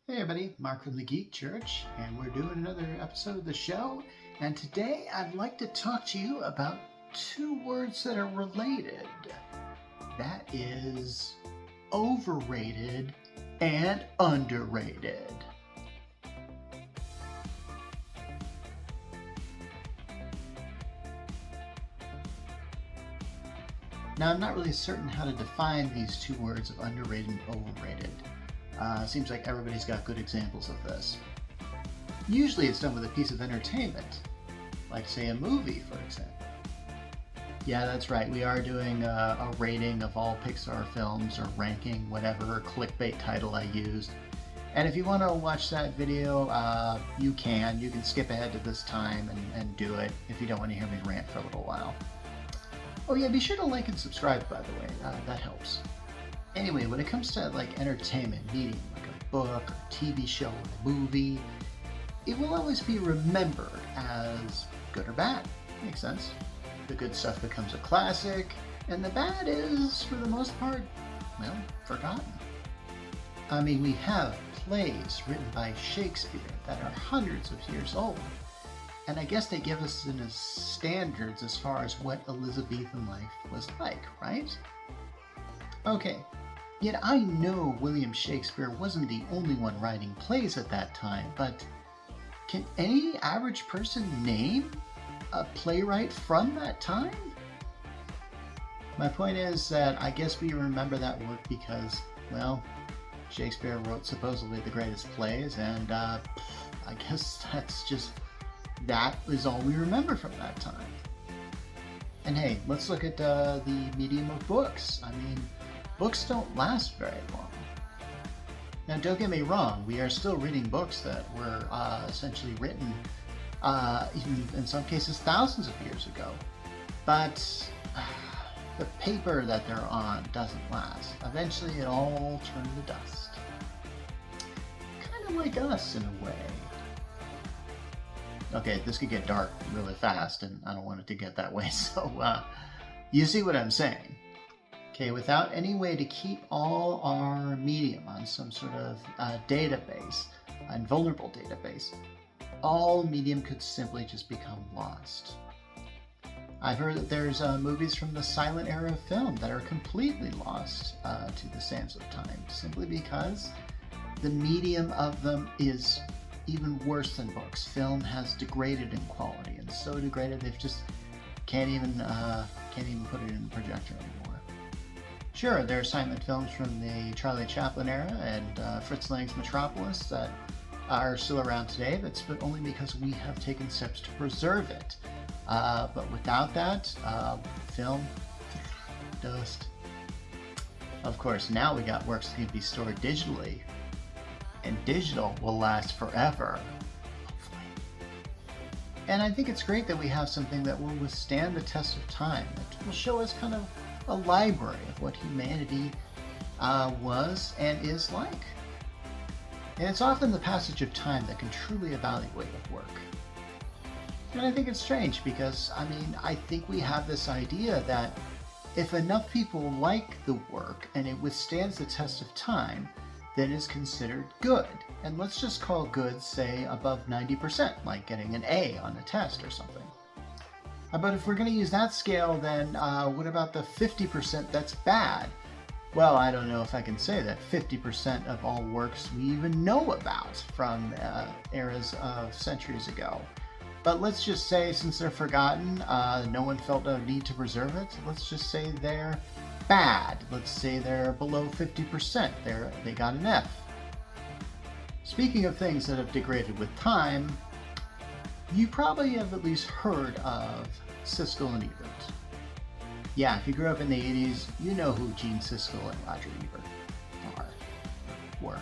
Hey everybody, Mark from the GeekChurch, and we're doing another episode of the show. And today I'd like to talk to you about two words that are related. That is overrated and underrated. Now I'm not really certain how to define these two words of underrated and overrated. Seems like everybody's got good examples of this. Usually it's done with a piece of entertainment, like say a movie, for example. Yeah, that's right, we are doing a rating of all Pixar films, or ranking, whatever clickbait title I used. And if you want to watch that video, you can skip ahead to this time and do it if you don't want to hear me rant for a little while. Oh yeah, be sure to like and subscribe, by the way, that helps. Anyway, when it comes to like entertainment medium, like a book, or TV show, or movie, it will always be remembered as good or bad. Makes sense. The good stuff becomes a classic, and the bad is, for the most part, well, forgotten. I mean, we have plays written by Shakespeare that are hundreds of years old, and I guess they give us standards as far as what Elizabethan life was like, right? Okay. Yet I know William Shakespeare wasn't the only one writing plays at that time, but can any average person name a playwright from that time? My point is that I guess we remember that work because, well, Shakespeare wrote supposedly the greatest plays, and I guess that is all we remember from that time. And hey, let's look at the medium of books. I mean, books don't last very long. Now, don't get me wrong, we are still reading books that were essentially written, even in some cases, thousands of years ago. But the paper that they're on doesn't last. Eventually, it all turns to dust. Kind of like us, in a way. Okay, this could get dark really fast, and I don't want it to get that way, so you see what I'm saying. Okay, without any way to keep all our medium on some sort of database, a vulnerable database, all medium could simply just become lost. I've heard that there's movies from the silent era of film that are completely lost to the sands of time, simply because the medium of them is even worse than books. Film has degraded in quality, and so degraded they've just can't even put it in the projector anymore. Sure, there are silent films from the Charlie Chaplin era and Fritz Lang's Metropolis that are still around today, but only because we have taken steps to preserve it. But without that, film, dust. Of course, now we got works that can be stored digitally, and digital will last forever, hopefully. And I think it's great that we have something that will withstand the test of time, that will show us kind of a library of what humanity was and is like. And it's often the passage of time that can truly evaluate a work. And I think it's strange because, I mean, I think we have this idea that if enough people like the work and it withstands the test of time, then it's considered good. And let's just call good, say, above 90%, like getting an A on a test or something. But if we're going to use that scale, then what about the 50% that's bad? Well, I don't know if I can say that 50% of all works we even know about from eras of centuries ago. But let's just say, since they're forgotten, no one felt a need to preserve it, let's just say they're bad. Let's say they're below 50%. They got an F. Speaking of things that have degraded with time, you probably have at least heard of Siskel and Ebert. Yeah, if you grew up in the 80s, you know who Gene Siskel and Roger Ebert were.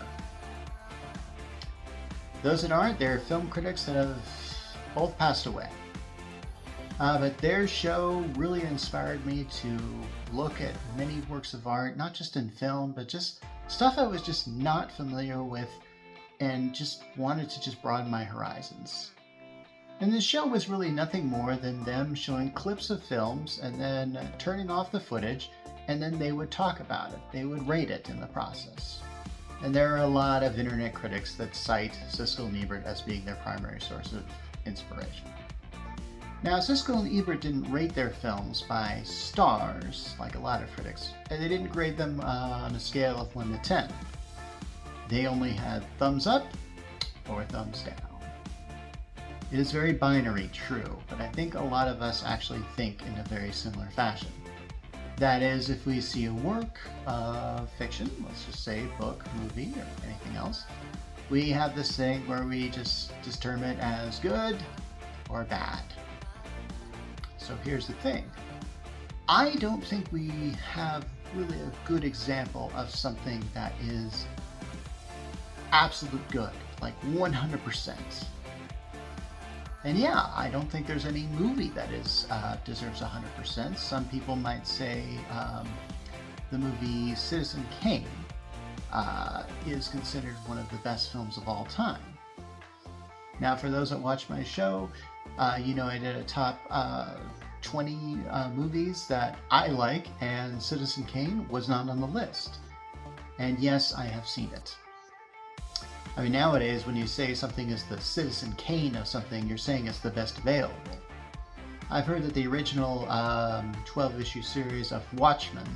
Those that aren't, they're film critics that have both passed away. But their show really inspired me to look at many works of art, not just in film, but just stuff I was just not familiar with and just wanted to just broaden my horizons. And this show was really nothing more than them showing clips of films and then turning off the footage, and then they would talk about it. They would rate it in the process. And there are a lot of internet critics that cite Siskel and Ebert as being their primary source of inspiration. Now, Siskel and Ebert didn't rate their films by stars, like a lot of critics, and they didn't grade them on a scale of 1 to 10. They only had thumbs up or thumbs down. It is very binary, true, but I think a lot of us actually think in a very similar fashion. That is, if we see a work of fiction, let's just say book, movie, or anything else, we have this thing where we just determine it as good or bad. So here's the thing. I don't think we have really a good example of something that is absolute good, like 100%. And yeah, I don't think there's any movie that deserves 100%. Some people might say the movie Citizen Kane is considered one of the best films of all time. Now, for those that watch my show, you know I did a top 20 movies that I like, and Citizen Kane was not on the list. And yes, I have seen it. I mean, nowadays, when you say something is the Citizen Kane of something, you're saying it's the best available. I've heard that the original 12-issue series of Watchmen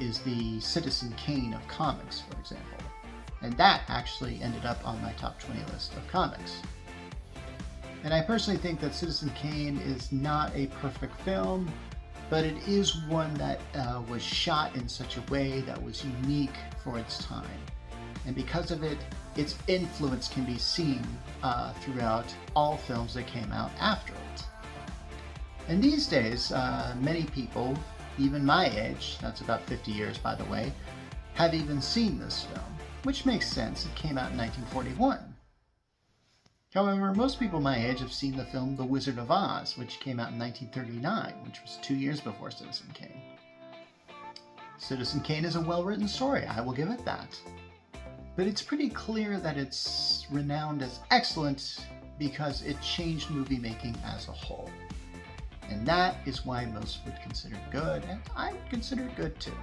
is the Citizen Kane of comics, for example. And that actually ended up on my top 20 list of comics. And I personally think that Citizen Kane is not a perfect film, but it is one that was shot in such a way that was unique for its time. And because of it, its influence can be seen throughout all films that came out after it. And these days, many people, even my age, that's about 50 years by the way, have even seen this film, which makes sense. It came out in 1941. However, most people my age have seen the film The Wizard of Oz, which came out in 1939, which was 2 years before Citizen Kane. Citizen Kane is a well-written story, I will give it that. But it's pretty clear that it's renowned as excellent because it changed movie making as a whole. And that is why most would consider it good, and I would consider it good too.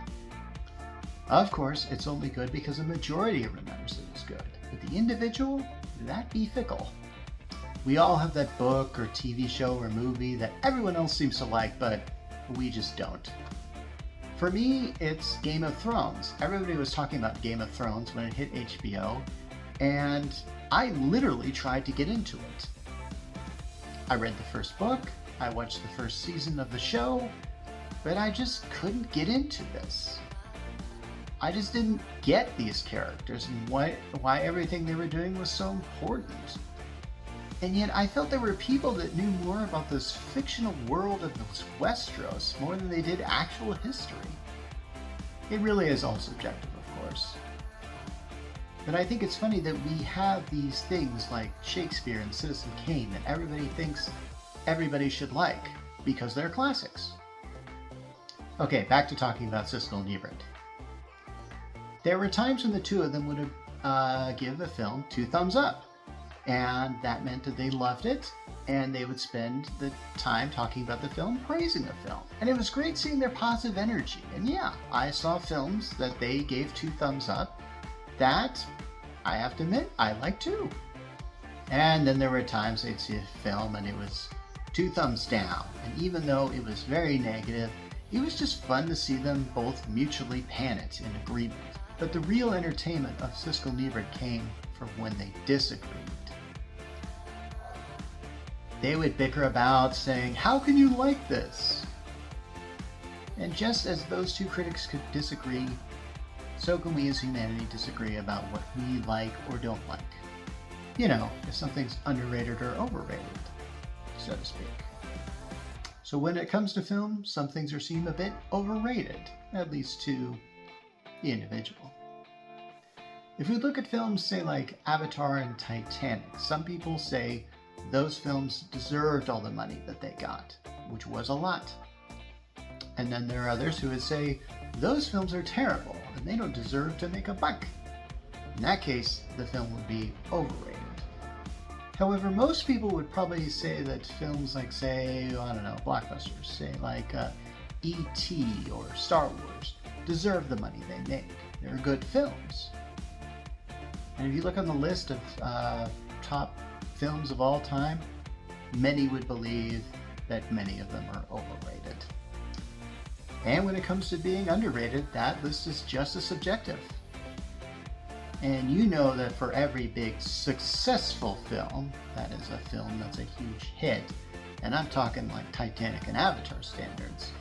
Of course, it's only good because a majority remembers it as good. But the individual, that be fickle. We all have that book or TV show or movie that everyone else seems to like, but we just don't. For me, it's Game of Thrones. Everybody was talking about Game of Thrones when it hit HBO, and I literally tried to get into it. I read the first book, I watched the first season of the show, but I just couldn't get into this. I just didn't get these characters and why everything they were doing was so important. And yet I felt there were people that knew more about this fictional world of Westeros more than they did actual history. It really is all subjective, of course. But I think it's funny that we have these things like Shakespeare and Citizen Kane that everybody thinks everybody should like because they're classics. Okay, back to talking about Siskel and Ebert. There were times when the two of them would give a film 2 thumbs up. And that meant that they loved it, and they would spend the time talking about the film, praising the film. And it was great seeing their positive energy. And yeah, I saw films that they gave 2 thumbs up that, I have to admit, I liked too. And then there were times they'd see a film and it was 2 thumbs down. And even though it was very negative, it was just fun to see them both mutually pan it in agreement. But the real entertainment of Siskel and Ebert came from when they disagreed. They would bicker about saying, "How can you like this?" And just as those two critics could disagree, so can we as humanity disagree about what we like or don't like. You know, if something's underrated or overrated, so to speak. So when it comes to film, some things are seen a bit overrated, at least to the individual. If we look at films, say like Avatar and Titanic, some people say those films deserved all the money that they got, which was a lot. And then there are others who would say those films are terrible and they don't deserve to make a buck. In that case, the film would be overrated. However, most people would probably say that films like, say, I don't know, blockbusters, say like E.T. or Star Wars, deserve the money they made. They're good films. And if you look on the list of top films of all time, many would believe that many of them are overrated. And when it comes to being underrated, that list is just as subjective. And you know that for every big successful film, that is a film that's a huge hit, and I'm talking like Titanic and Avatar standards,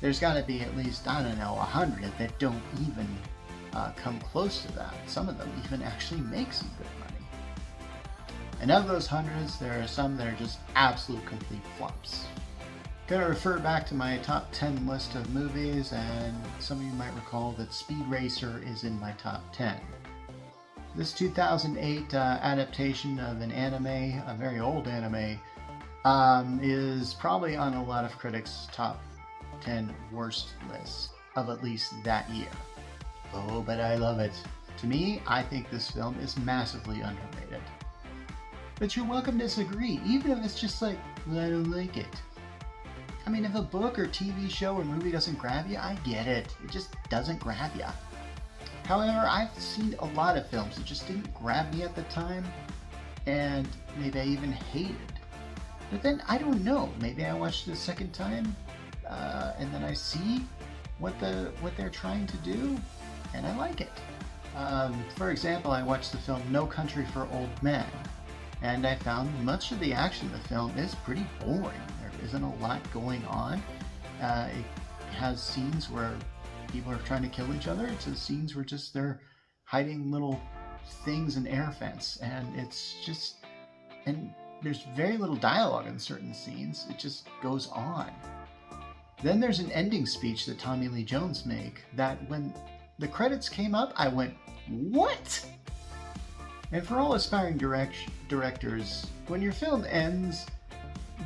there's got to be at least, 100 that don't even come close to that. Some of them even actually make some good money. And of those hundreds, there are some that are just absolute complete flops. Gonna refer back to my top 10 list of movies, and some of you might recall that Speed Racer is in my top 10. This 2008 adaptation of an anime, a very old anime, is probably on a lot of critics' top 10 worst lists of at least that year. Oh, but I love it. To me, I think this film is massively underrated. But you're welcome to disagree, even if it's just like, well, I don't like it. I mean, if a book or TV show or movie doesn't grab you, I get it. It just doesn't grab you. However, I've seen a lot of films that just didn't grab me at the time, and maybe I even hated. But then, I don't know, maybe I watched it a second time, and then I see what they're trying to do, and I like it. For example, I watched the film No Country for Old Men, and I found much of the action of the film is pretty boring. There isn't a lot going on. It has scenes where people are trying to kill each other. It's scenes where just they're hiding little things in air vents, and it's just, and there's very little dialogue in certain scenes. It just goes on. Then there's an ending speech that Tommy Lee Jones make that when the credits came up, I went, what? And for all aspiring directors, when your film ends,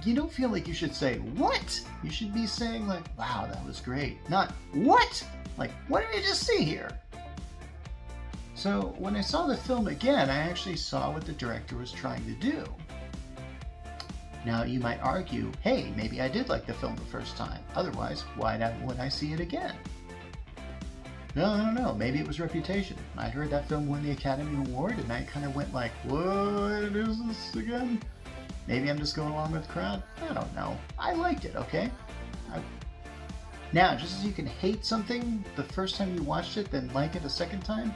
you don't feel like you should say, what? You should be saying like, wow, that was great. Not, what? Like, what did I just see here? So when I saw the film again, I actually saw what the director was trying to do. Now you might argue, hey, maybe I did like the film the first time. Otherwise, why would I see it again? No, I don't know. Maybe it was reputation. I heard that film won the Academy Award, and I kind of went like, what is this again? Maybe I'm just going along with the crowd. I don't know. I liked it, okay? Now, just as you can hate something the first time you watched it, then like it a second time,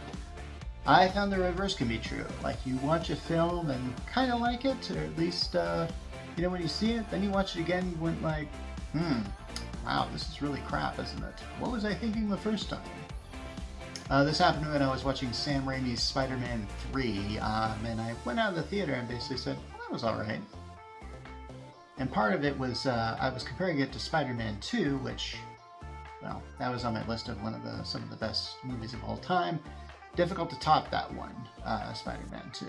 I found the reverse can be true. Like, you watch a film and kind of like it, or at least, when you see it, then you watch it again, you went like, wow, this is really crap, isn't it? What was I thinking the first time? This happened when I was watching Sam Raimi's Spider-Man 3, and I went out of the theater and basically said, well, that was alright. And part of it was, I was comparing it to Spider-Man 2, which, well, that was on my list of some of the best movies of all time. Difficult to top that one, Spider-Man 2.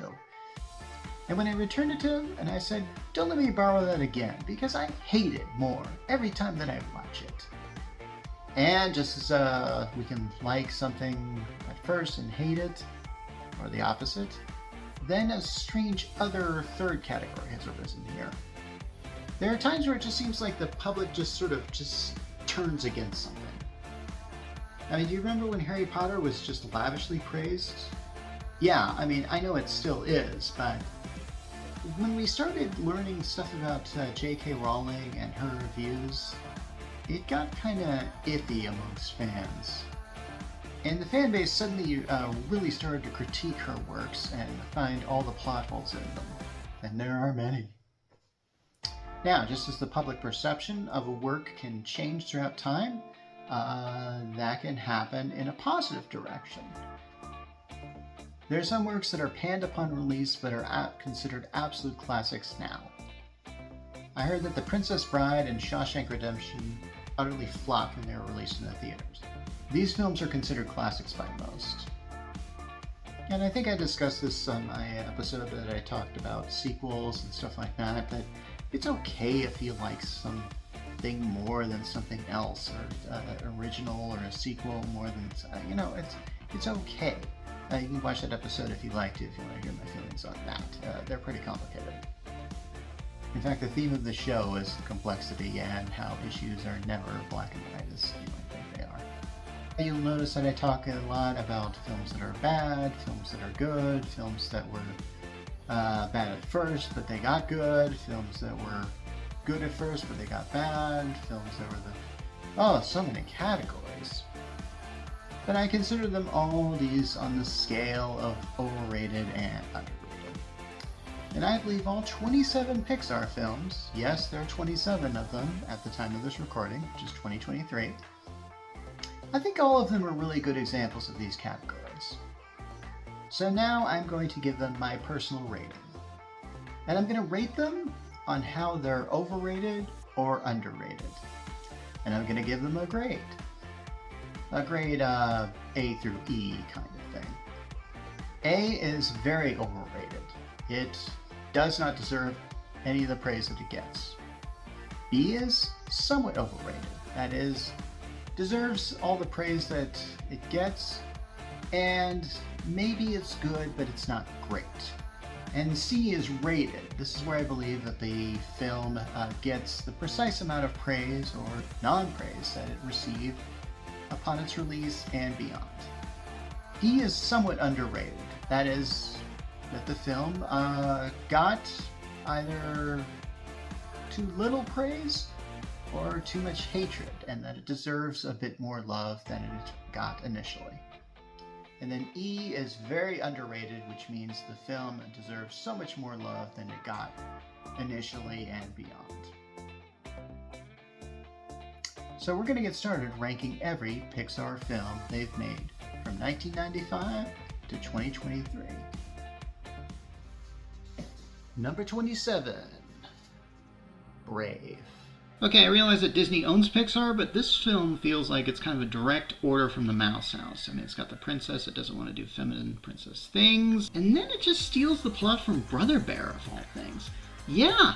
And when I returned it to him, and I said, don't let me borrow that again, because I hate it more every time that I watch it. And just as we can like something at first and hate it, or the opposite, then a strange other third category has arisen here. There are times where it just seems like the public just turns against something. I mean, do you remember when Harry Potter was just lavishly praised? Yeah, I mean, I know it still is, but when we started learning stuff about J.K. Rowling and her reviews, it got kind of iffy amongst fans. And the fan base suddenly really started to critique her works and find all the plot holes in them. And there are many. Now, just as the public perception of a work can change throughout time, that can happen in a positive direction. There are some works that are panned upon release but are considered absolute classics now. I heard that The Princess Bride and Shawshank Redemption utterly flopped when they were released in the theaters. These films are considered classics by most. And I think I discussed this on my episode that I talked about sequels and stuff like that, but it's okay if you like something more than something else, or original, or a sequel more than, it's okay. You can watch that episode if you'd like to, if you want to hear my feelings on that. They're pretty complicated. In fact, the theme of the show is complexity and how issues are never black and white as you might think they are. You'll notice that I talk a lot about films that are bad, films that are good, films that were bad at first, but they got good, films that were good at first, but they got bad, films that were so many categories. But I consider them all these on the scale of overrated and underrated. And I believe all 27 Pixar films, yes, there are 27 of them at the time of this recording, which is 2023, I think all of them are really good examples of these categories. So now I'm going to give them my personal rating. And I'm going to rate them on how they're overrated or underrated. And I'm going to give them a grade. A grade A through E kind of thing. A is very overrated. It does not deserve any of the praise that it gets. B is somewhat overrated. That is, deserves all the praise that it gets, and maybe it's good, but it's not great. And C is rated. This is where I believe that the film gets the precise amount of praise or non-praise that it received upon its release and beyond. D is somewhat underrated. That is, that the film got either too little praise or too much hatred, and that it deserves a bit more love than it got initially. And then E is very underrated, which means the film deserves so much more love than it got initially and beyond. So we're going to get started ranking every Pixar film they've made from 1995 to 2023. Number 27, Brave. Okay, I realize that Disney owns Pixar, but this film feels like it's kind of a direct order from the Mouse House. I mean, it's got the princess that doesn't want to do feminine princess things, and then it just steals the plot from Brother Bear, of all things. Yeah,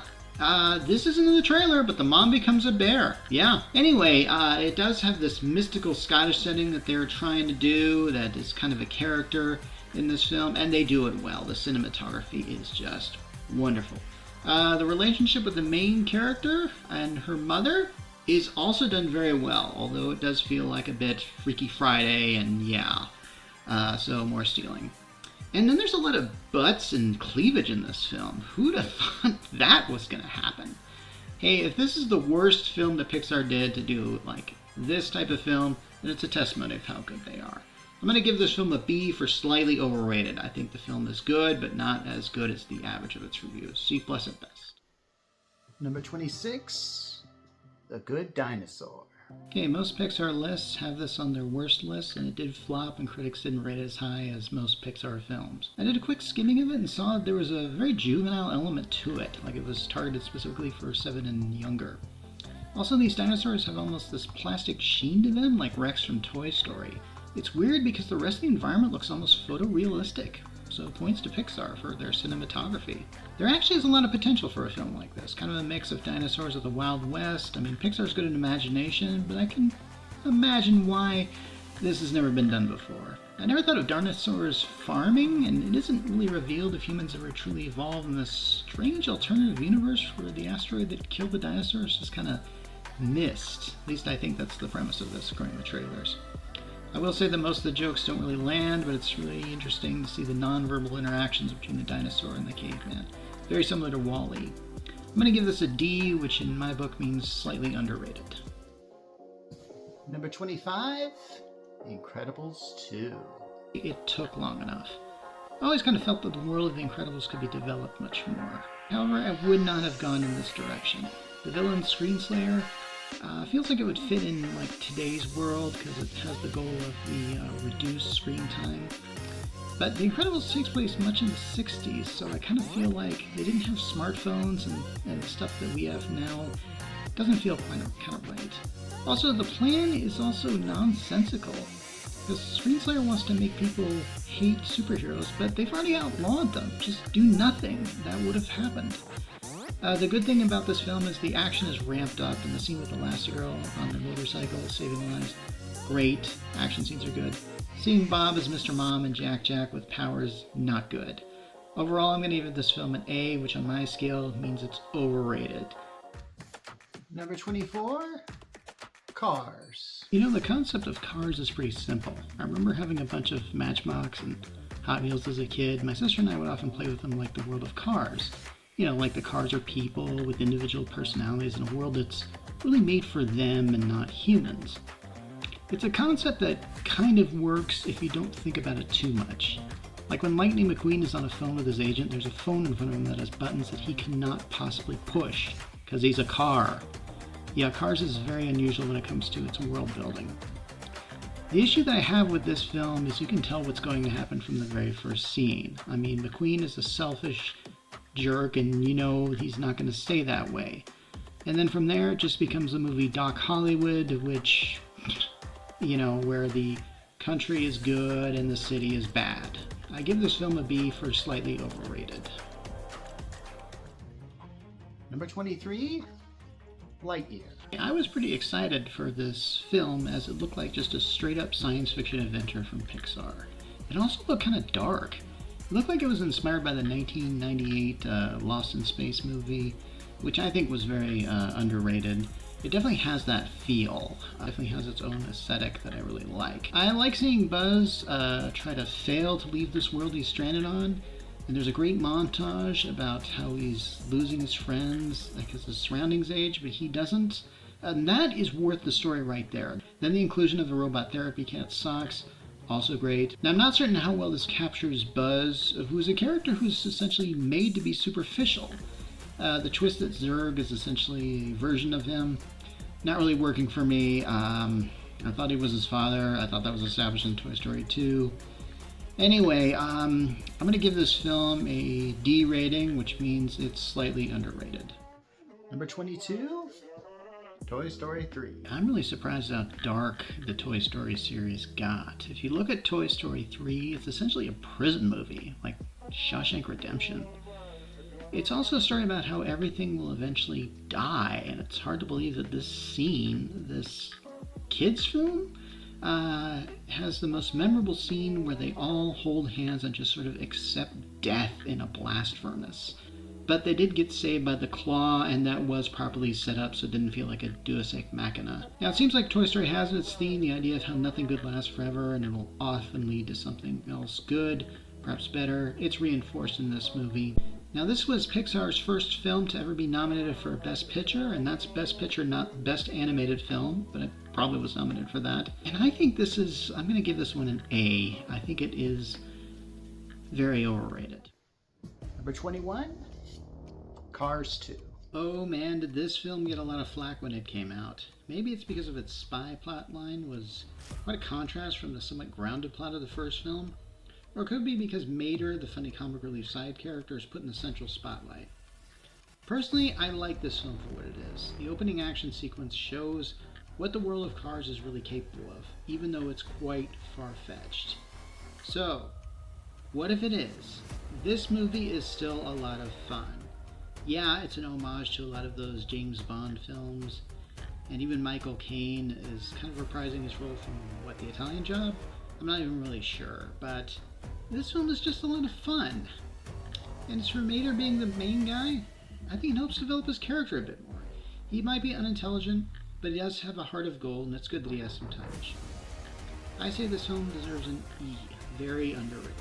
this isn't in the trailer, but the mom becomes a bear. Yeah. Anyway, it does have this mystical Scottish setting that they're trying to do that is kind of a character in this film, and they do it well. The cinematography is just wonderful. The relationship with the main character and her mother is also done very well, although it does feel like a bit Freaky Friday, and so more stealing. And then there's a lot of butts and cleavage in this film. Who'd have thought that was going to happen? Hey, if this is the worst film that Pixar did to do like this type of film, then it's a testimony of how good they are. I'm going to give this film a B for slightly overrated. I think the film is good, but not as good as the average of its reviews. C+ at best. Number 26, The Good Dinosaur. Okay, most Pixar lists have this on their worst list, and it did flop, and critics didn't rate it as high as most Pixar films. I did a quick skimming of it and saw that there was a very juvenile element to it, like it was targeted specifically for 7 and younger. Also, these dinosaurs have almost this plastic sheen to them, like Rex from Toy Story. It's weird because the rest of the environment looks almost photorealistic, so points to Pixar for their cinematography. There actually is a lot of potential for a film like this, kind of a mix of dinosaurs of the Wild West. I mean, Pixar's good at imagination, but I can imagine why this has never been done before. I never thought of dinosaurs farming, and it isn't really revealed if humans ever truly evolved in this strange alternative universe where the asteroid that killed the dinosaurs just kind of missed. At least I think that's the premise of this, according to the trailers. I will say that most of the jokes don't really land, but it's really interesting to see the non-verbal interactions between the dinosaur and the caveman. Very similar to WALL-E. I'm going to give this a D, which in my book means slightly underrated. Number 25, The Incredibles 2. It took long enough. I always kind of felt that the world of The Incredibles could be developed much more. However, I would not have gone in this direction. The villain, Screenslayer, feels like it would fit in like today's world because it has the goal of the reduced screen time. But The Incredibles takes place much in the 60s, so I kind of feel like they didn't have smartphones and the stuff that we have now. It doesn't feel kind of right. Also, the plan is also nonsensical, because Screenslayer wants to make people hate superheroes, but they've already outlawed them. Just do nothing. That would have happened. The good thing about this film is the action is ramped up, and the scene with Elastigirl on the motorcycle saving lives, great. Action scenes are good. Seeing Bob as Mr. Mom and Jack with powers, not good. Overall, I'm going to give this film an A, which on my scale means it's overrated. Number 24, Cars. You know, the concept of Cars is pretty simple. I remember having a bunch of Matchbox and Hot Wheels as a kid. My sister and I would often play with them like the world of Cars. You know, like the cars are people with individual personalities in a world that's really made for them and not humans. It's a concept that kind of works if you don't think about it too much. Like when Lightning McQueen is on a phone with his agent, there's a phone in front of him that has buttons that he cannot possibly push because he's a car. Yeah, Cars is very unusual when it comes to its world building. The issue that I have with this film is you can tell what's going to happen from the very first scene. I mean, McQueen is a selfish jerk and you know he's not going to stay that way. And then from there it just becomes the movie Doc Hollywood, which, you know, where the country is good and the city is bad. I give this film a B for slightly overrated. Number 23, Lightyear. I was pretty excited for this film as it looked like just a straight up science fiction adventure from Pixar. It also looked kind of dark. It looked like it was inspired by the 1998 Lost in Space movie, which I think was very underrated. It definitely has that feel. It definitely has its own aesthetic that I really like. I like seeing Buzz try to fail to leave this world he's stranded on. And there's a great montage about how he's losing his friends because his surroundings age, but he doesn't. And that is worth the story right there. Then the inclusion of the robot therapy cat sucks. Also great. Now I'm not certain how well this captures Buzz, who's a character who's essentially made to be superficial. The twist that Zurg is essentially a version of him, not really working for me. I thought he was his father. I thought that was established in Toy Story 2. Anyway, I'm going to give this film a D rating, which means it's slightly underrated. Number 22, Toy Story 3. I'm really surprised how dark the Toy Story series got. If you look at Toy Story 3, it's essentially a prison movie, like Shawshank Redemption. It's also a story about how everything will eventually die, and it's hard to believe that this scene, this kids' film, has the most memorable scene where they all hold hands and just sort of accept death in a blast furnace. But they did get saved by the claw, and that was properly set up so it didn't feel like a deus ex machina. Now it seems like Toy Story has in its theme the idea of how nothing good lasts forever and it will often lead to something else good, perhaps better. It's reinforced in this movie. Now this was Pixar's first film to ever be nominated for Best Picture, and that's Best Picture, not Best Animated Film, but it probably was nominated for that. And I think I'm going to give this one an A. I think it is very overrated. Number 21, Cars 2. Oh man, did this film get a lot of flack when it came out. Maybe it's because of its spy plot line was quite a contrast from the somewhat grounded plot of the first film. Or it could be because Mater, the funny comic relief side character, is put in the central spotlight. Personally, I like this film for what it is. The opening action sequence shows what the world of Cars is really capable of, even though it's quite far-fetched. So, what if it is? This movie is still a lot of fun. Yeah, it's an homage to a lot of those James Bond films, and even Michael Caine is kind of reprising his role from, The Italian Job? I'm not even really sure, but this film is just a lot of fun. And as for Mater being the main guy, I think it helps develop his character a bit more. He might be unintelligent, but he does have a heart of gold, and it's good that he has some touch. I say this film deserves an E. Very underrated.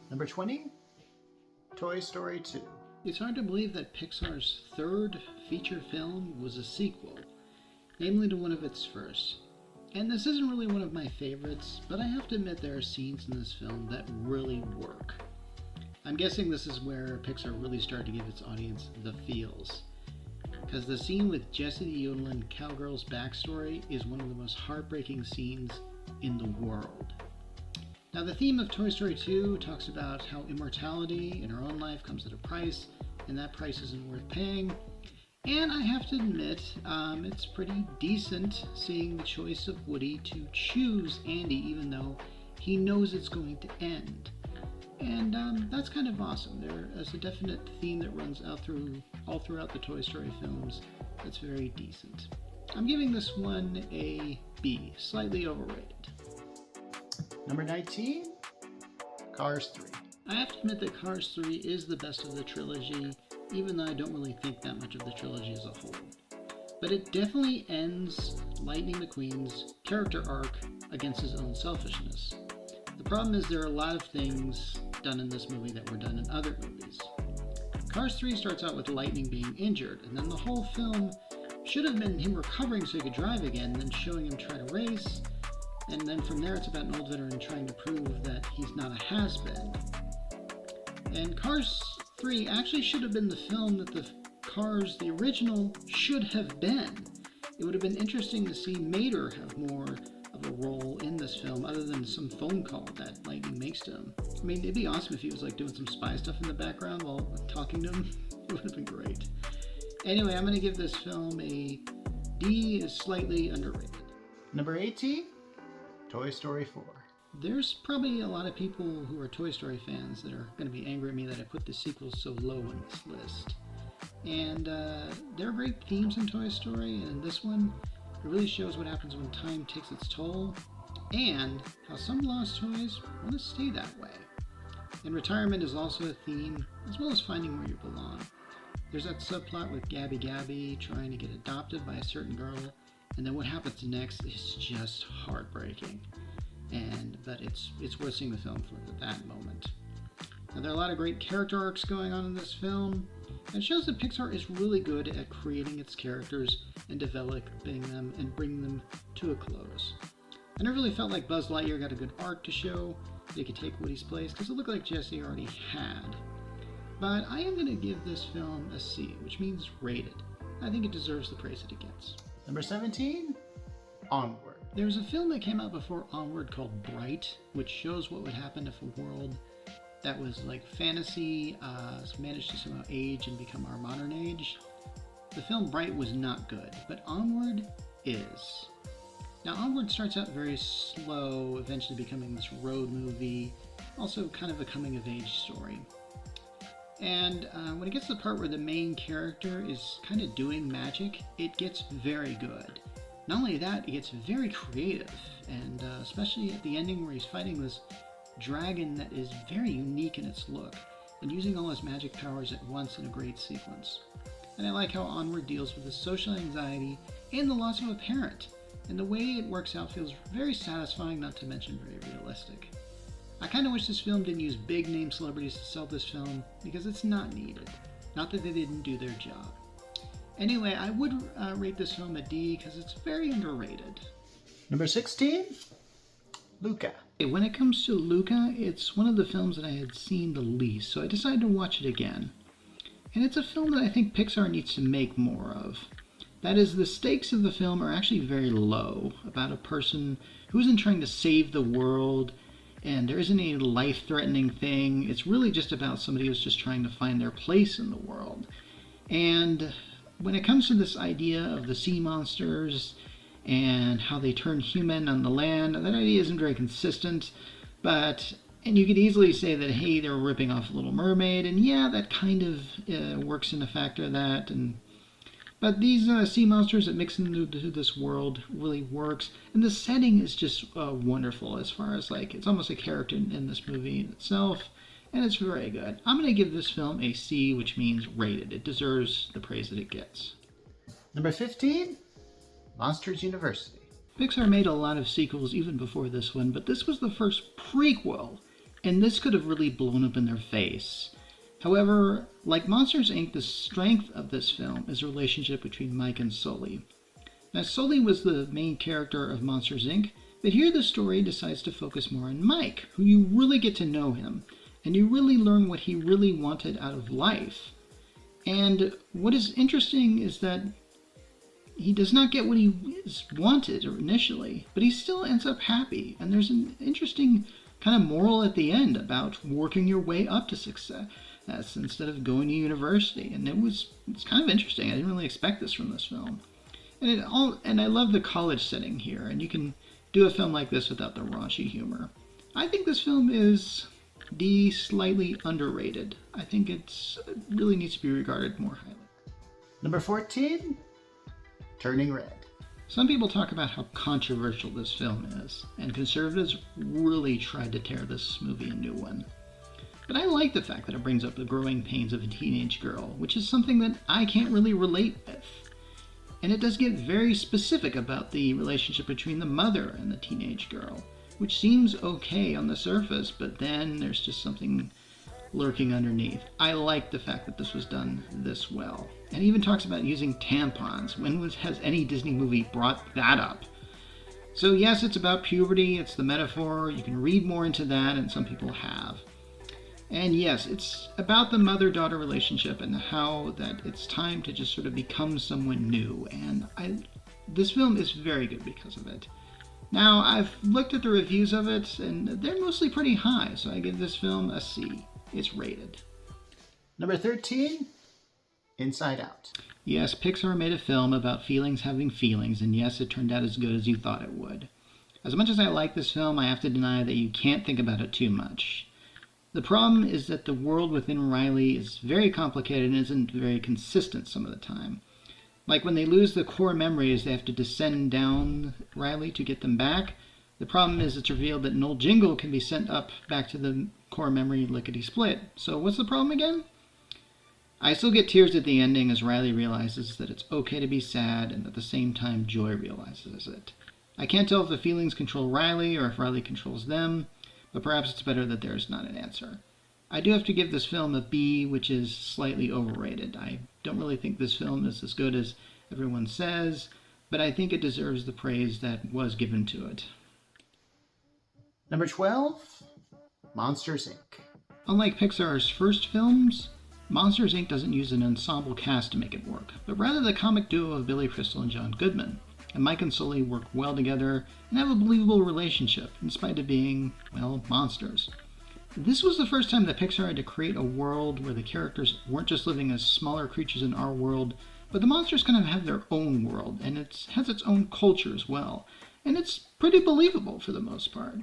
Number 20, Toy Story 2. It's hard to believe that Pixar's third feature film was a sequel, namely to one of its first. And this isn't really one of my favorites, but I have to admit there are scenes in this film that really work. I'm guessing this is where Pixar really started to give its audience the feels. Because the scene with Jessie the Yodelin cowgirl's backstory is one of the most heartbreaking scenes in the world. Now the theme of Toy Story 2 talks about how immortality in our own life comes at a price, and that price isn't worth paying. And I have to admit, it's pretty decent seeing the choice of Woody to choose Andy even though he knows it's going to end. And that's kind of awesome. There is a definite theme that runs all throughout the Toy Story films that's very decent. I'm giving this one a B, slightly overrated. Number 19, Cars 3. I have to admit that Cars 3 is the best of the trilogy, even though I don't really think that much of the trilogy as a whole. but it definitely ends Lightning McQueen's character arc against his own selfishness. The problem is there are a lot of things done in this movie that were done in other movies. Cars 3 starts out with Lightning being injured, and then the whole film should have been him recovering so he could drive again, then showing him try to race, and then from there it's about an old veteran trying to prove that he's not a has-been. And Cars 3 actually should have been the film that the Cars, the original, should have been. It would have been interesting to see Mater have more of a role in this film other than some phone call that Lightning makes to him. I mean, it'd be awesome if he was like doing some spy stuff in the background while talking to him. It would have been great. Anyway, I'm going to give this film a D, is slightly underrated. Number 18, Toy Story 4. There's probably a lot of people who are Toy Story fans that are going to be angry at me that I put the sequels so low on this list. And there are great themes in Toy Story, and in this one, it really shows what happens when time takes its toll, and how some lost toys want to stay that way. And retirement is also a theme, as well as finding where you belong. There's that subplot with Gabby trying to get adopted by a certain girl, and then what happens next is just heartbreaking. But it's worth seeing the film for that moment. Now, there are a lot of great character arcs going on in this film, and it shows that Pixar is really good at creating its characters and developing them and bringing them to a close. I never really felt like Buzz Lightyear got a good arc to show that he could take Woody's place, because it looked like Jesse already had. But I am going to give this film a C, which means rated. I think it deserves the praise that it gets. Number 17, Onward. There's a film that came out before Onward called Bright, which shows what would happen if a world that was like fantasy managed to somehow age and become our modern age. The film Bright was not good, but Onward is. Now, Onward starts out very slow, eventually becoming this road movie, also kind of a coming-of-age story. And when it gets to the part where the main character is kind of doing magic, it gets very good. Not only that, it gets very creative, and especially at the ending where he's fighting this dragon that is very unique in its look, and using all his magic powers at once in a great sequence. And I like how Onward deals with the social anxiety and the loss of a parent, and the way it works out feels very satisfying, not to mention very realistic. I kind of wish this film didn't use big name celebrities to sell this film, because it's not needed. Not that they didn't do their job. Anyway, I would rate this film a D because it's very underrated. Number 16, Luca. When it comes to Luca, it's one of the films that I had seen the least, so I decided to watch it again. And it's a film that I think Pixar needs to make more of. That is, the stakes of the film are actually very low, about a person who isn't trying to save the world, and there isn't any life-threatening thing. It's really just about somebody who's just trying to find their place in the world. And when it comes to this idea of the sea monsters and how they turn human on the land, that idea isn't very consistent, and you could easily say that, hey, they're ripping off Little Mermaid, and yeah, that kind of works in a factor of that, but these sea monsters that mix into this world really works, and the setting is just wonderful as far as, like, it's almost a character in this movie in itself, and it's very good. I'm going to give this film a C, which means rated. It deserves the praise that it gets. Number 15, Monsters University. Pixar made a lot of sequels even before this one, but this was the first prequel, and this could have really blown up in their face. However, like Monsters, Inc., the strength of this film is the relationship between Mike and Sully. Now, Sully was the main character of Monsters, Inc., but here the story decides to focus more on Mike, who you really get to know him, and you really learn what he really wanted out of life. And what is interesting is that he does not get what he wanted initially, but he still ends up happy, and there's an interesting kind of moral at the end about working your way up to success instead of going to university, and it's kind of interesting. I didn't really expect this from this film, and I love the college setting here, and you can do a film like this without the raunchy humor. I think this film is D, slightly underrated. I think it really needs to be regarded more highly. Number 14, Turning Red. Some people talk about how controversial this film is, and conservatives really tried to tear this movie a new one. But I like the fact that it brings up the growing pains of a teenage girl, which is something that I can't really relate with. And it does get very specific about the relationship between the mother and the teenage girl, which seems okay on the surface, but then there's just something lurking underneath. I like the fact that this was done this well. And it even talks about using tampons. When has any Disney movie brought that up? So yes, it's about puberty, it's the metaphor. You can read more into that, and some people have. And yes, it's about the mother-daughter relationship and how that it's time to just sort of become someone new. And this film is very good because of it. Now, I've looked at the reviews of it, and they're mostly pretty high, so I give this film a C. It's rated. Number 13, Inside Out. Yes, Pixar made a film about feelings having feelings, and yes, it turned out as good as you thought it would. As much as I like this film, I have to deny that you can't think about it too much. The problem is that the world within Riley is very complicated and isn't very consistent some of the time. Like when they lose the core memories, they have to descend down Riley to get them back. The problem is it's revealed that Noel Jingle can be sent up back to the core memory lickety-split. So what's the problem again? I still get tears at the ending as Riley realizes that it's okay to be sad, and at the same time Joy realizes it. I can't tell if the feelings control Riley or if Riley controls them, but perhaps it's better that there's not an answer. I do have to give this film a B, which is slightly overrated. I don't really think this film is as good as everyone says, but I think it deserves the praise that was given to it. Number 12, Monsters, Inc. Unlike Pixar's first films, Monsters, Inc. doesn't use an ensemble cast to make it work, but rather the comic duo of Billy Crystal and John Goodman. And Mike and Sully work well together and have a believable relationship, in spite of being, well, monsters. This was the first time that Pixar had to create a world where the characters weren't just living as smaller creatures in our world, but the monsters kind of have their own world, and it has its own culture as well. And it's pretty believable for the most part.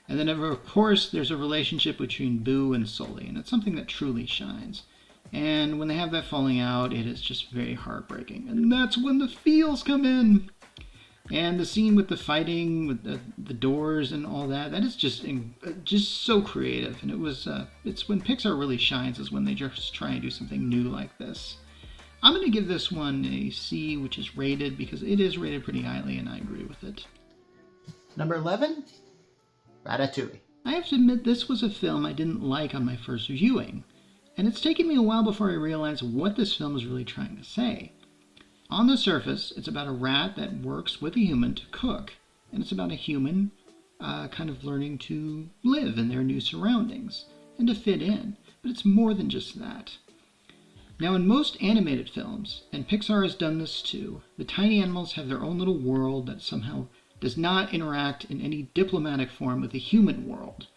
And then, of course, there's a relationship between Boo and Sully, and it's something that truly shines. And when they have that falling out, it is just very heartbreaking. And that's when the feels come in. And the scene with the fighting, with the doors and all that, that is just so creative. And it's when Pixar really shines, is when they just try and do something new like this. I'm going to give this one a C, which is rated, because it is rated pretty highly, and I agree with it. Number 11, Ratatouille. I have to admit, this was a film I didn't like on my first viewing. And it's taken me a while before I realized what this film is really trying to say. On the surface, it's about a rat that works with a human to cook. And it's about a human kind of learning to live in their new surroundings and to fit in. But it's more than just that. Now, in most animated films, and Pixar has done this too, the tiny animals have their own little world that somehow does not interact in any diplomatic form with the human world.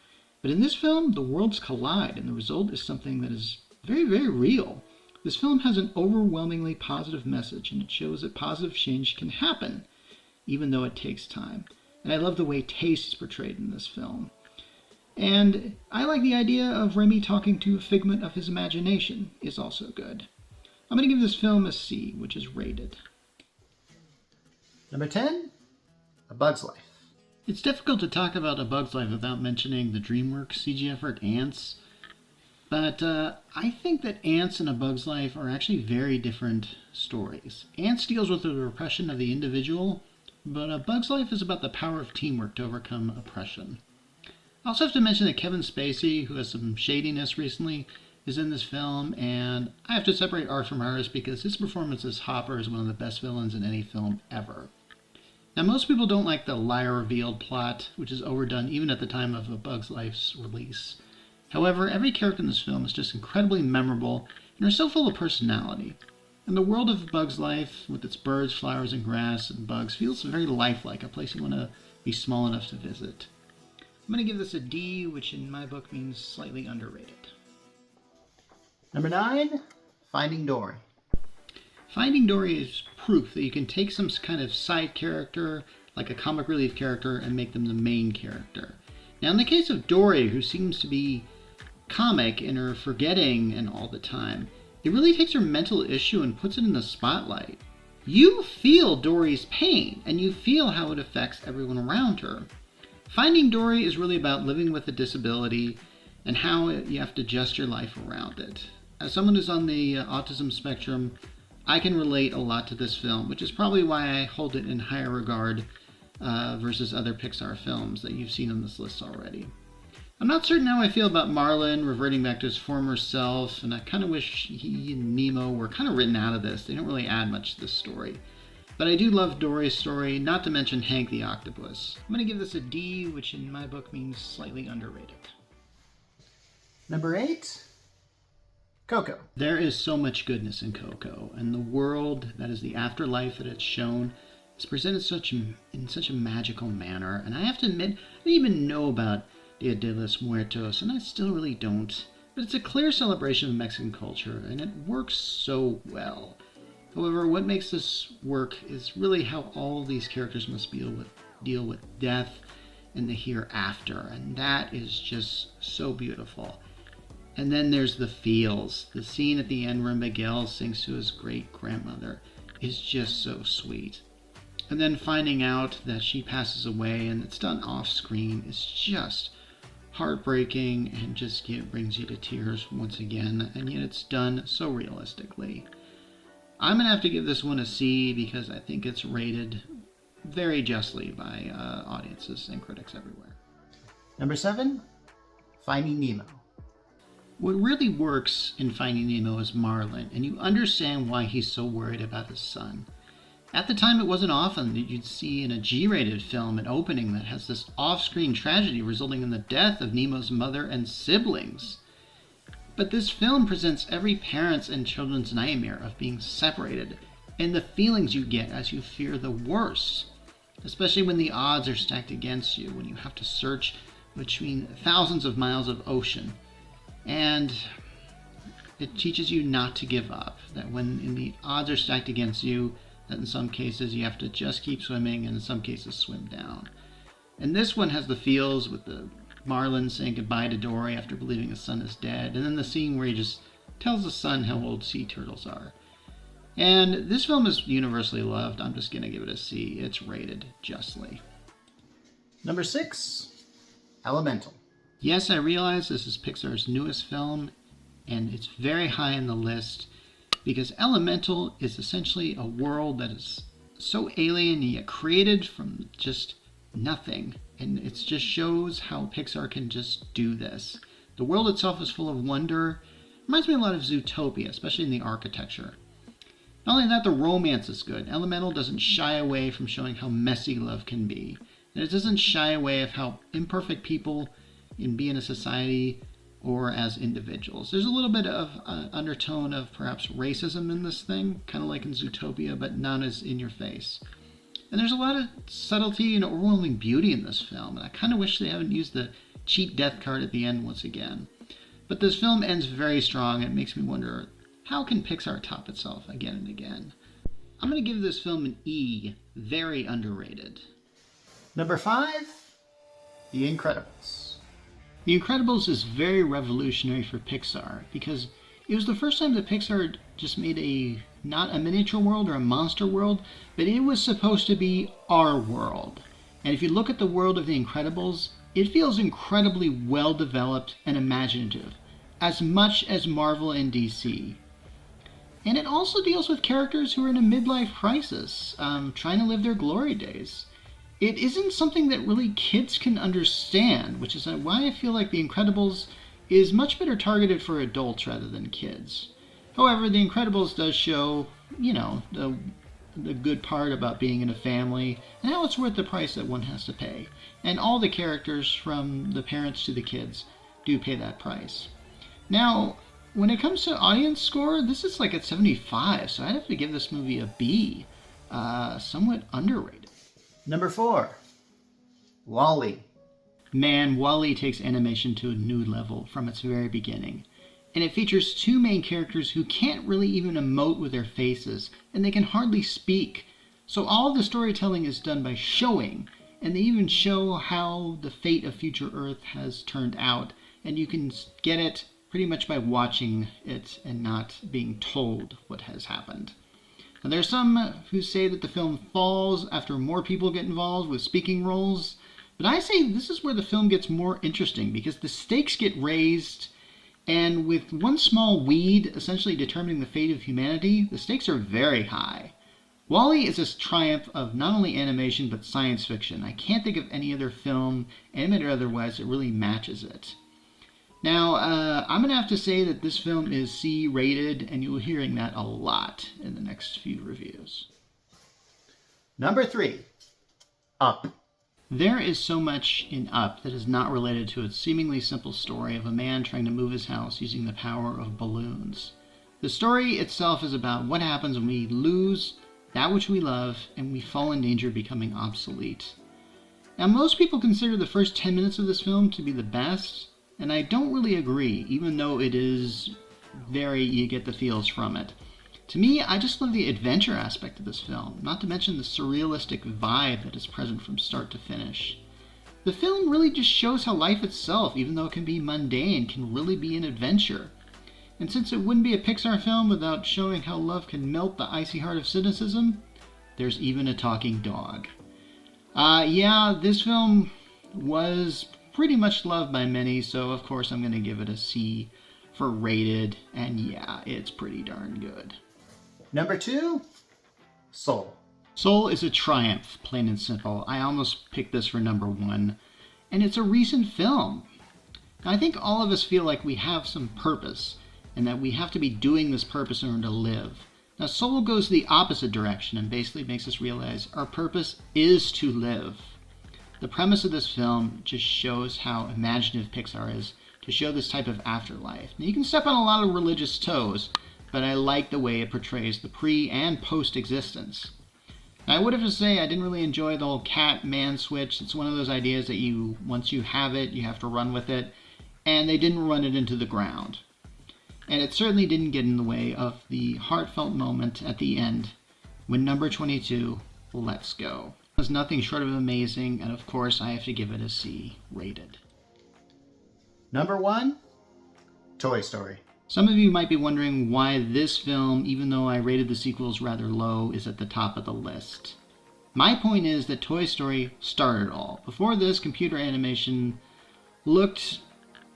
But in this film, the worlds collide, and the result is something that is very, very real. This film has an overwhelmingly positive message, and it shows that positive change can happen, even though it takes time. And I love the way taste is portrayed in this film. And I like the idea of Remy talking to a figment of his imagination is also good. I'm going to give this film a C, which is rated. Number 10, A Bug's Life. It's difficult to talk about A Bug's Life without mentioning the DreamWorks CG effort Ants. But I think that Ants and A Bug's Life are actually very different stories. Ants deals with the repression of the individual, but A Bug's Life is about the power of teamwork to overcome oppression. I also have to mention that Kevin Spacey, who has some shadiness recently, is in this film, and I have to separate art from artist because his performance as Hopper is one of the best villains in any film ever. Now, most people don't like the lie-revealed plot, which is overdone even at the time of A Bug's Life's release. However, every character in this film is just incredibly memorable and are so full of personality. And the world of A Bug's Life, with its birds, flowers, and grass and bugs, feels very lifelike, a place you want to be small enough to visit. I'm going to give this a D, which in my book means slightly underrated. Number 9, Finding Dory. Finding Dory is proof that you can take some kind of side character, like a comic relief character, and make them the main character. Now, in the case of Dory, who seems to be comic in her forgetting and all the time, it really takes her mental issue and puts it in the spotlight. You feel Dory's pain, and you feel how it affects everyone around her. Finding Dory is really about living with a disability and how you have to adjust your life around it. As someone who's on the autism spectrum, I can relate a lot to this film, which is probably why I hold it in higher regard versus other Pixar films that you've seen on this list already. I'm not certain how I feel about Marlin reverting back to his former self, and I kind of wish he and Nemo were kind of written out of this. They don't really add much to this story. But I do love Dory's story, not to mention Hank the Octopus. I'm going to give this a D, which in my book means slightly underrated. Number 8, Coco. There is so much goodness in Coco, and the world that is the afterlife that it's shown is presented in such a magical manner. And I have to admit, I didn't even know about Dia de los Muertos, and I still really don't. But it's a clear celebration of Mexican culture, and it works so well. However, what makes this work is really how all of these characters must deal with death and the hereafter, and that is just so beautiful. And then there's the feels. The scene at the end where Miguel sings to his great-grandmother is just so sweet. And then finding out that she passes away and it's done off-screen is just heartbreaking and just brings you to tears once again, and yet it's done so realistically. I'm going to have to give this one a C because I think it's rated very justly by audiences and critics everywhere. Number 7, Finding Nemo. What really works in Finding Nemo is Marlin, and you understand why he's so worried about his son. At the time, it wasn't often that you'd see in a G-rated film an opening that has this off-screen tragedy resulting in the death of Nemo's mother and siblings. But this film presents every parent's and children's nightmare of being separated, and the feelings you get as you fear the worst, especially when the odds are stacked against you, when you have to search between thousands of miles of ocean. And it teaches you not to give up, that when the odds are stacked against you, that in some cases you have to just keep swimming, and in some cases swim down. And this one has the feels with the Marlin saying goodbye to Dory after believing his son is dead, and then the scene where he just tells the son how old sea turtles are. And this film is universally loved. I'm just going to give it a C. It's rated justly. Number 6, Elemental. Yes, I realize this is Pixar's newest film, and it's very high on the list because Elemental is essentially a world that is so alien yet created from just nothing. And it just shows how Pixar can just do this. The world itself is full of wonder. Reminds me a lot of Zootopia, especially in the architecture. Not only that, the romance is good. Elemental doesn't shy away from showing how messy love can be. And it doesn't shy away of how imperfect people can be in a society or as individuals. There's a little bit of undertone of perhaps racism in this thing, kind of like in Zootopia, but not as in your face. And there's a lot of subtlety and overwhelming beauty in this film, and I kind of wish they haven't used the cheap death card at the end once again. But this film ends very strong, and it makes me wonder, how can Pixar top itself again and again? I'm going to give this film an E, very underrated. Number 5, The Incredibles. The Incredibles is very revolutionary for Pixar because it was the first time that Pixar just made not a miniature world or a monster world, but it was supposed to be our world. And if you look at the world of The Incredibles, it feels incredibly well developed and imaginative, as much as Marvel and DC. And it also deals with characters who are in a midlife crisis, trying to live their glory days. It isn't something that really kids can understand, which is why I feel like The Incredibles is much better targeted for adults rather than kids. However, The Incredibles does show, the good part about being in a family and how it's worth the price that one has to pay. And all the characters, from the parents to the kids, do pay that price. Now, when it comes to audience score, this is like at 75, so I'd have to give this movie a B. Somewhat underrated. Number 4, WALL-E. Man, WALL-E takes animation to a new level from its very beginning. And it features two main characters who can't really even emote with their faces, and they can hardly speak. So all the storytelling is done by showing, and they even show how the fate of future Earth has turned out, and you can get it pretty much by watching it and not being told what has happened. Now, there are some who say that the film falls after more people get involved with speaking roles, but I say this is where the film gets more interesting because the stakes get raised And with one small weed essentially determining the fate of humanity, the stakes are very high. WALL-E is a triumph of not only animation but science fiction. I can't think of any other film, animated or otherwise, that really matches it. Now, I'm going to have to say that this film is C-rated, and you'll be hearing that a lot in the next few reviews. Number 3, Up. There is so much in Up that is not related to its seemingly simple story of a man trying to move his house using the power of balloons. The story itself is about what happens when we lose that which we love and we fall in danger of becoming obsolete. Now, most people consider the first 10 minutes of this film to be the best, and I don't really agree, even though it is you get the feels from it. To me, I just love the adventure aspect of this film, not to mention the surrealistic vibe that is present from start to finish. The film really just shows how life itself, even though it can be mundane, can really be an adventure. And since it wouldn't be a Pixar film without showing how love can melt the icy heart of cynicism, there's even a talking dog. This film was pretty much loved by many, so of course I'm going to give it a C for rated, and yeah, it's pretty darn good. Number 2, Soul. Soul is a triumph, plain and simple. I almost picked this for number 1, and it's a recent film. I think all of us feel like we have some purpose, and that we have to be doing this purpose in order to live. Now, Soul goes the opposite direction and basically makes us realize our purpose is to live. The premise of this film just shows how imaginative Pixar is to show this type of afterlife. Now, you can step on a lot of religious toes, but I like the way it portrays the pre- and post-existence. Now, I would have to say I didn't really enjoy the whole cat-man switch. It's one of those ideas that once you have it, you have to run with it, and they didn't run it into the ground. And it certainly didn't get in the way of the heartfelt moment at the end when number 22, Let's Go. It was nothing short of amazing, and of course I have to give it a C rated. Number 1, Toy Story. Some of you might be wondering why this film, even though I rated the sequels rather low, is at the top of the list. My point is that Toy Story started it all. Before this, computer animation looked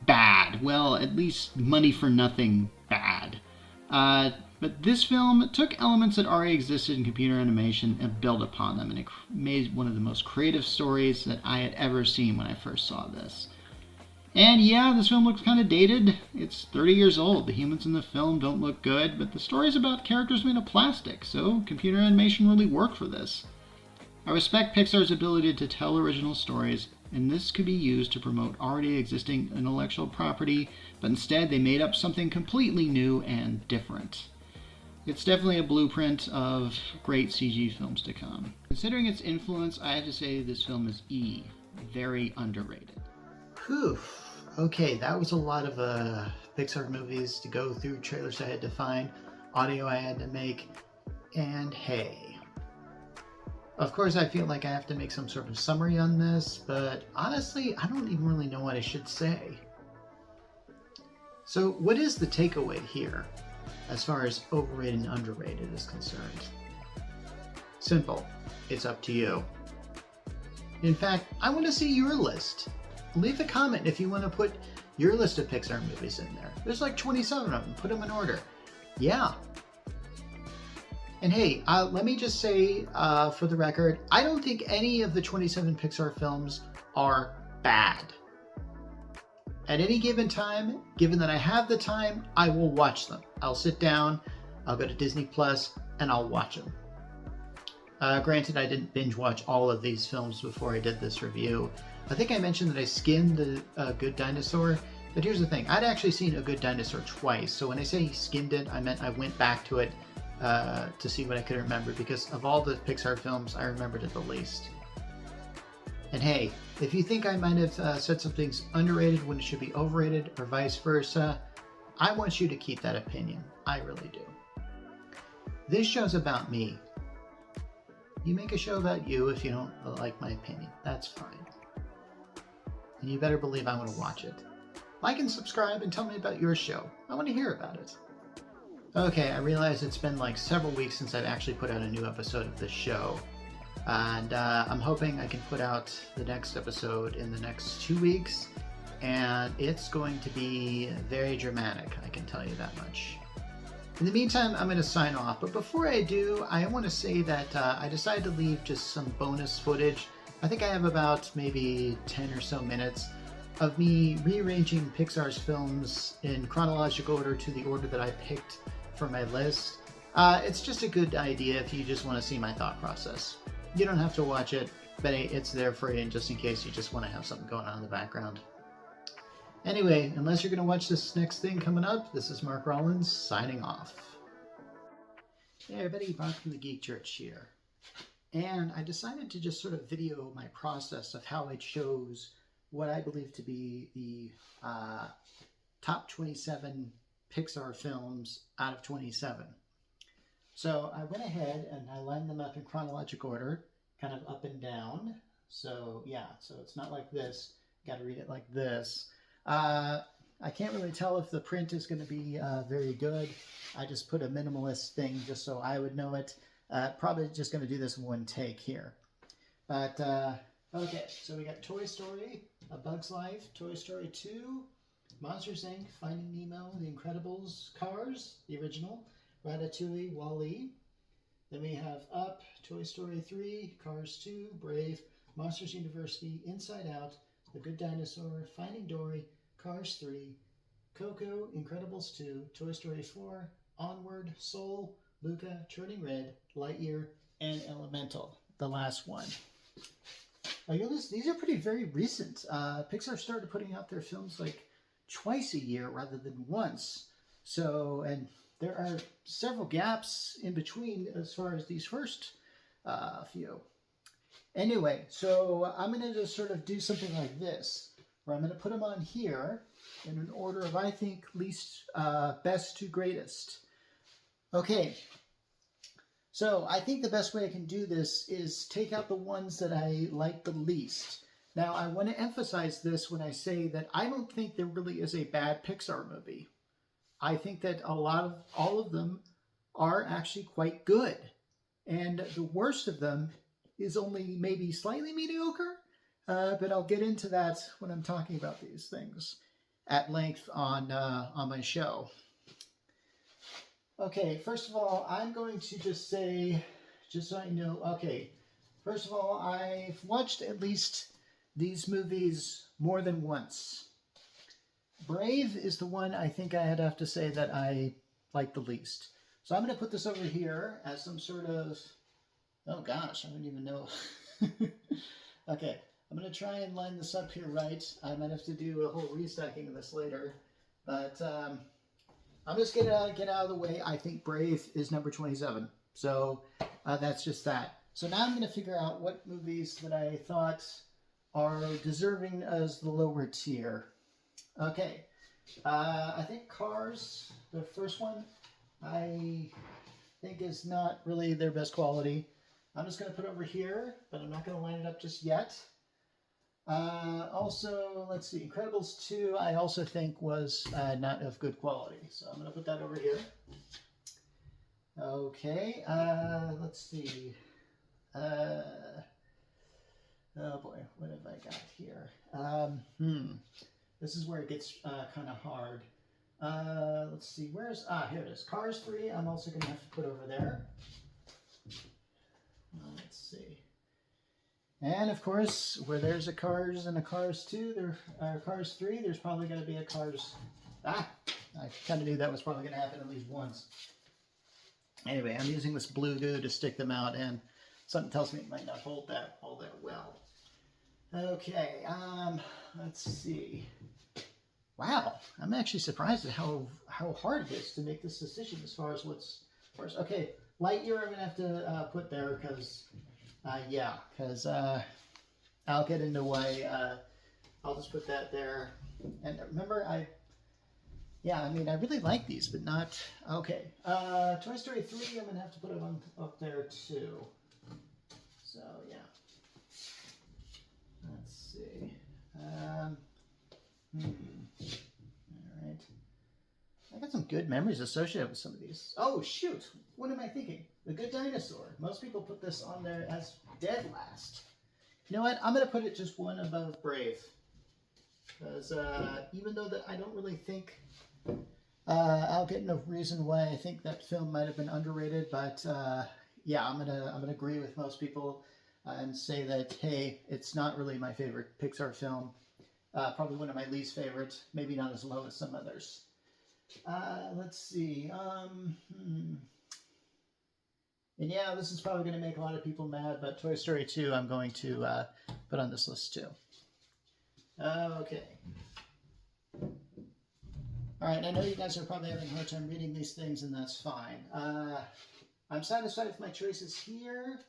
bad. Well, at least money for nothing bad. But this film took elements that already existed in computer animation and built upon them, and it made one of the most creative stories that I had ever seen when I first saw this. And yeah, this film looks kind of dated. It's 30 years old. The humans in the film don't look good, but the story's about characters made of plastic, so computer animation really worked for this. I respect Pixar's ability to tell original stories, and this could be used to promote already existing intellectual property, but instead they made up something completely new and different. It's definitely a blueprint of great CG films to come. Considering its influence, I have to say this film is E, very underrated. Whew. Okay, that was a lot of Pixar movies to go through, trailers I had to find, audio I had to make, and hey. Of course, I feel like I have to make some sort of summary on this, but honestly, I don't even really know what I should say. So, what is the takeaway here, as far as overrated and underrated is concerned? Simple. It's up to you. In fact, I want to see your list. Leave a comment if you want to put your list of Pixar movies in there. There's like 27 of them. Put them in order. Yeah. And hey, let me just say, for the record, I don't think any of the 27 Pixar films are bad. At any given time, given that I have the time, I will watch them. I'll sit down, I'll go to Disney Plus, and I'll watch them. Granted, I didn't binge watch all of these films before I did this review. I think I mentioned that I skimmed the Good Dinosaur, but here's the thing. I'd actually seen A Good Dinosaur twice, so when I say skimmed it, I meant I went back to it to see what I could remember, because of all the Pixar films, I remembered it the least. And hey, if you think I might have said something's underrated when it should be overrated, or vice versa, I want you to keep that opinion. I really do. This show's about me. You make a show about you if you don't like my opinion. That's fine. And you better believe I want to watch it. Like and subscribe and tell me about your show. I want to hear about it. Okay, I realize it's been like several weeks since I've actually put out a new episode of this show. And I'm hoping I can put out the next episode in the next 2 weeks. and it's going to be very dramatic, I can tell you that much. In the meantime, I'm going to sign off, but before I do, I want to say that I decided to leave just some bonus footage. I think I have about maybe 10 or so minutes of me rearranging Pixar's films in chronological order to the order that I picked for my list. It's just a good idea if you just want to see my thought process. You don't have to watch it, but it's there for you just in case you just want to have something going on in the background. Anyway, unless you're going to watch this next thing coming up, this is Mark Rollins signing off. Hey everybody, Mark from the Geek Church here. And I decided to just sort of video my process of how I chose what I believe to be the top 27 Pixar films out of 27. So I went ahead and I lined them up in chronological order, kind of up and down. So yeah, so it's not like this. You got to read it like this. I can't really tell if the print is going to be very good. I just put a minimalist thing just so I would know it. Probably just going to do this in one take here. But, okay, so we got Toy Story, A Bug's Life, Toy Story 2, Monsters, Inc., Finding Nemo, The Incredibles, Cars, the original, Ratatouille, WALL-E. Then we have Up, Toy Story 3, Cars 2, Brave, Monsters University, Inside Out, The Good Dinosaur, Finding Dory, Cars 3, Coco, Incredibles 2, Toy Story 4, Onward, Soul, Luca, Turning Red, Lightyear, and Elemental, the last one. You'll notice these are very recent. Pixar started putting out their films like twice a year rather than once. So, and there are several gaps in between as far as these first few. Anyway, so I'm going to just sort of do something like this, where I'm going to put them on here in an order of, I think, least best to greatest. Okay, so I think the best way I can do this is take out the ones that I like the least. Now, I want to emphasize this when I say that I don't think there really is a bad Pixar movie. I think that all of them are actually quite good. And the worst of them is only maybe slightly mediocre, but I'll get into that when I'm talking about these things at length on my show. Okay, first of all, I'm going to just say, just so I know, okay, first of all, I've watched at least these movies more than once. Brave is the one I think I'd have to say that I like the least. So I'm going to put this over here as some sort of, oh gosh, I don't even know. Okay, I'm going to try and line this up here right. I might have to do a whole restacking of this later. But I'm just going to get out of the way. I think Brave is number 27. So that's just that. So now I'm going to figure out what movies that I thought are deserving as the lower tier. Okay, I think Cars, the first one, I think is not really their best quality. I'm just going to put it over here, but I'm not going to line it up just yet. Also, let's see, Incredibles 2, I also think was not of good quality. So I'm going to put that over here. Okay, let's see. Oh boy, what have I got here? This is where it gets kind of hard. Let's see, here it is. Cars 3, I'm also going to have to put over there. Let's see. And of course, where there's a Cars and a Cars 2, there are Cars 3, there's probably going to be a Cars... I kind of knew that was probably going to happen at least once. Anyway, I'm using this blue goo to stick them out, and something tells me it might not hold that all that well. Okay, let's see. Wow, I'm actually surprised at how hard it is to make this decision as far as what's first. Okay, Lightyear I'm going to have to put there because, I'll get into why. I'll just put that there. And remember, I really like these, but not, okay. Toy Story 3, I'm going to have to put it up there too. So, yeah. Let's see. All right. I got some good memories associated with some of these. Oh, shoot. What am I thinking? The Good Dinosaur. Most people put this on there as dead last. You know what? I'm going to put it just one above Brave. Because even though I don't really think I'll get no reason why I think that film might have been underrated, but yeah, I'm gonna agree with most people and say that hey, it's not really my favorite Pixar film. Probably one of my least favorites. Maybe not as low as some others. Let's see. And yeah, this is probably going to make a lot of people mad, but Toy Story 2 I'm going to put on this list too. Okay. All right, I know you guys are probably having a hard time reading these things, and that's fine. I'm satisfied with my choices here.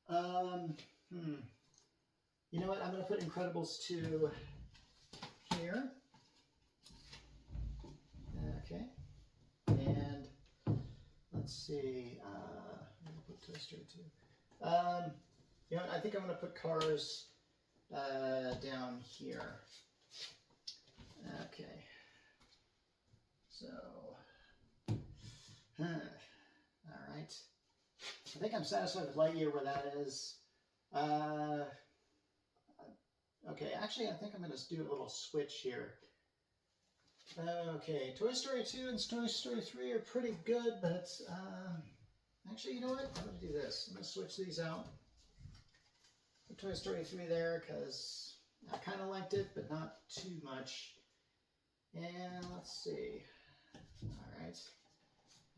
You know what? I'm going to put Incredibles 2 here. Okay. And let's see. I'm going to put Toy Story 2. You know what? I think I'm going to put Cars down here. Okay. So, all right. I think I'm satisfied with Lightyear where that is. Okay, actually, I think I'm going to do a little switch here. Okay, Toy Story 2 and Toy Story 3 are pretty good, but actually, you know what? I'm going to do this. I'm going to switch these out. Put Toy Story 3 there because I kind of liked it, but not too much. And let's see. All right.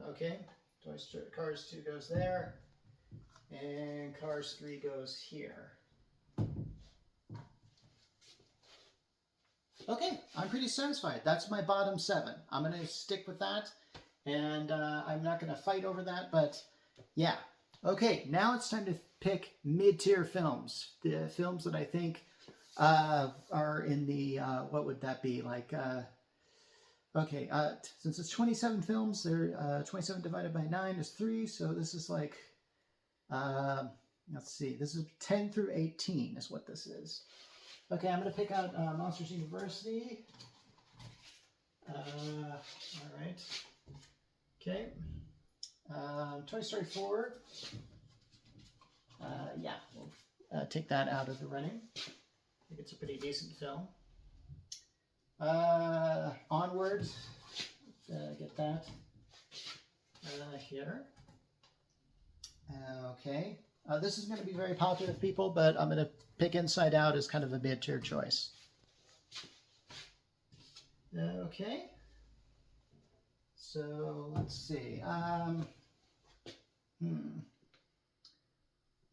Okay. Toy Story Cars 2 goes there. And Cars 3 goes here. Okay, I'm pretty satisfied. That's my bottom 7. I'm going to stick with that. And I'm not going to fight over that, but yeah. Okay, now it's time to pick mid-tier films. The films that I think are in the, what would that be? Like, okay, since it's 27 films, they're 27 divided by 9 is 3, so this is like, let's see, this is 10 through 18 is what this is. Okay, I'm going to pick out Monsters University. All right. Okay. Toy Story 4. Yeah, we'll take that out of the running. I think it's a pretty decent film. Onward. Get that. Here. Okay. This is going to be very popular with people, but I'm going to pick Inside Out as kind of a mid-tier choice. Okay. So let's see.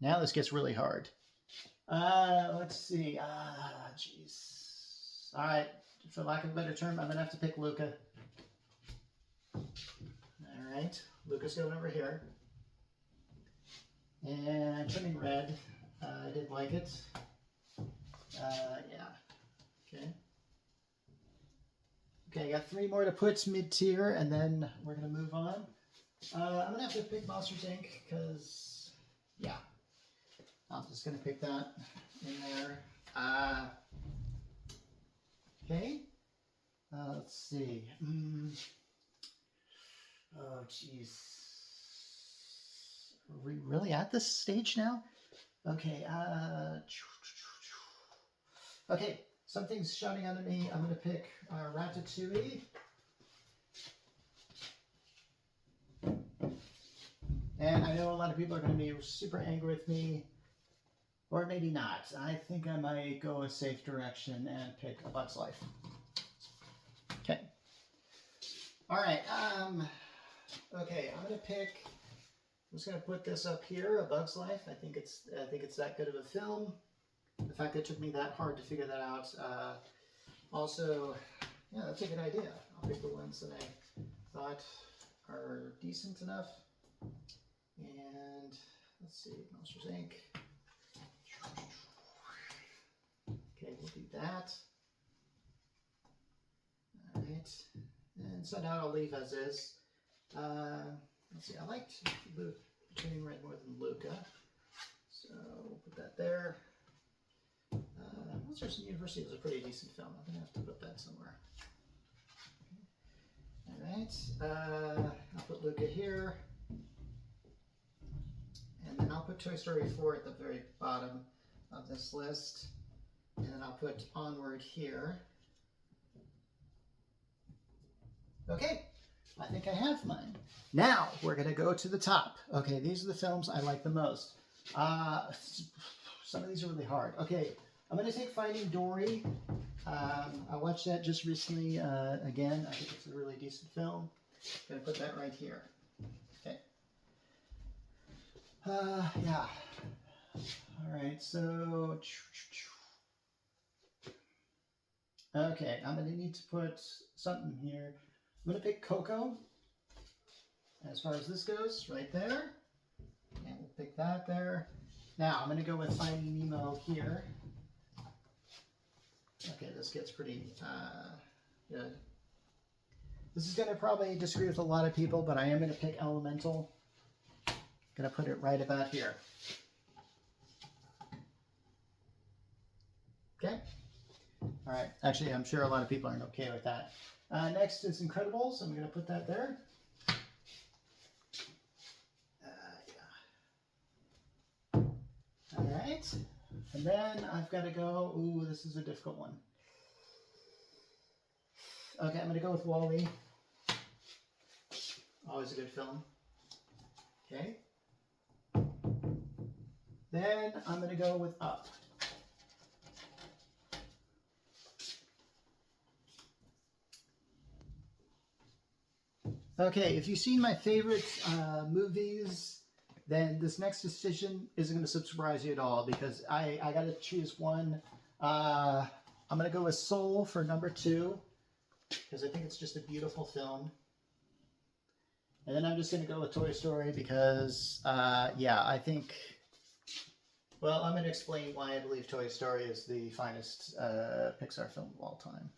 Now this gets really hard. Let's see. Jeez. All right. For lack of a better term, I'm going to have to pick Luca. All right. Luca's going over here. And Turning Red, I didn't like it. Yeah. Okay. Okay, I got 3 more to put mid-tier, and then we're going to move on. I'm going to have to pick Monsters, Inc., because, yeah. I'm just going to pick that in there. Okay. Let's see. Oh, jeez. Are we really at this stage now? Okay. Okay. Something's shouting out at me. I'm going to pick Ratatouille. And I know a lot of people are going to be super angry with me. Or maybe not. I think I might go a safe direction and pick A Bug's Life. Okay. All right. Okay, I'm going to pick... I'm just going to put this up here, A Bug's Life. I think it's that good of a film. The fact that it took me that hard to figure that out. Also, yeah, that's a good idea. I'll pick the ones that I thought are decent enough. And let's see, Monsters, Inc. Okay, we'll do that. All right. And so now I'll leave as is. Let's see, I liked Turning Red more than Luca. So we'll put that there. Monsters University was a pretty decent film. I'm going to have to put that somewhere. Okay. All right. I'll put Luca here. And then I'll put Toy Story 4 at the very bottom of this list. And then I'll put Onward here. Okay, I think I have mine. Now we're going to go to the top. Okay, these are the films I like the most. Some of these are really hard. Okay, I'm going to take Finding Dory. I watched that just recently again. I think it's a really decent film. I'm going to put that right here. Okay. Yeah. All right, so... Okay, I'm going to need to put something here. I'm going to pick Coco. As far as this goes, right there. And we'll pick that there. Now, I'm going to go with Finding Nemo here. Okay, this gets pretty good. This is going to probably disagree with a lot of people, but I am going to pick Elemental. Going to put it right about here. Okay? All right. Actually, I'm sure a lot of people aren't okay with that. Next is Incredibles. I'm going to put that there. Yeah. All right. And then I've got to go. Ooh, this is a difficult one. Okay, I'm going to go with Wall-E. Always a good film. Okay. Then I'm going to go with Up. Okay, if you've seen my favorite movies, then this next decision isn't going to surprise you at all because I got to choose one. I'm going to go with Soul for number 2 because I think it's just a beautiful film. And then I'm just going to go with Toy Story because, yeah, I think... Well, I'm going to explain why I believe Toy Story is the finest Pixar film of all time.